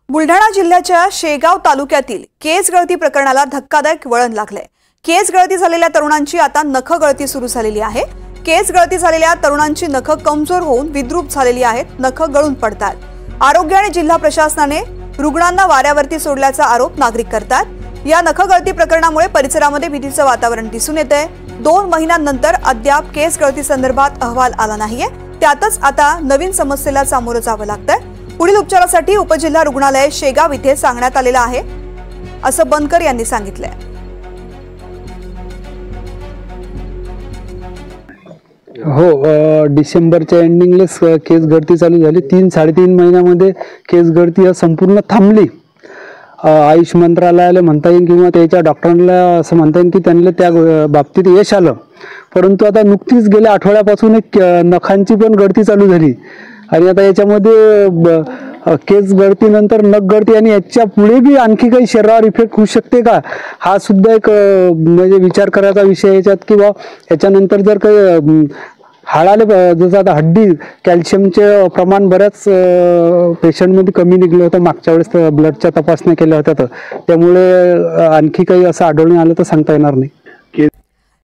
बुलढाणा जिल्ह्याच्या शेगाव तालुक्यातील केस गळती प्रकरणाला धक्कादायक वळण लागलंय। केस गळती झालेल्या तरुणांची आता नख गळती सुरू झालेली आहे। केस गळती झालेल्या तरुणांची नख कमजोर होऊन विद्रूप झालेली आहेत, नख गळून पडतात। आरोग्य आणि जिल्हा प्रशासनाने रुग्णांना वाऱ्यावरती सोडल्याचा आरोप नागरिक करतात। या नख गळती प्रकरणामुळे परिसरामध्ये भीतीचं वातावरण दिसून येतंय। 2 महिन्यांनंतर अद्याप केस गळती संदर्भात अहवाल आला नाहीये, त्यातच आता नवीन समस्येला सामोरं जावं लागतंय। पुढील उपचारासाठी उपजिल्हा रुग्णालय शेगाव इथे सांगण्यात आलेलं आहे, असं बनकर यांनी सांगितलंय। हो, डिसेंबरच्या एंडिंगलेच केस गळती चालू झाली। 3-3.5 महिन्यामध्ये केस गळती संपूर्ण थांबली। आयुष मंत्रालयाला म्हणता येईल किंवा त्याच्या डॉक्टरांना असं म्हणता येईल की त्यांना त्या बाबतीत यश आलं, परंतु आता नुकतीच गेल्या आठवड्यापासून एक नखांची पण गळती चालू झाली आणि आता याच्यामध्ये केस गळतीनंतर नख गळती आणि याच्या पुढे बी आणखी काही शरीरावर इफेक्ट होऊ शकते का, हा सुद्धा एक म्हणजे विचार करायचा विषय याच्यात। किंवा याच्यानंतर जर काही हाडाले जसं आता हड्डी कॅल्शियमचे प्रमाण बऱ्याच पेशंटमध्ये कमी निघलं होतं, मागच्या वेळेस ब्लडच्या तपासण्या केल्या होत्या, तर त्यामुळे आणखी काही असं आढळून आलं तर सांगता येणार नाही।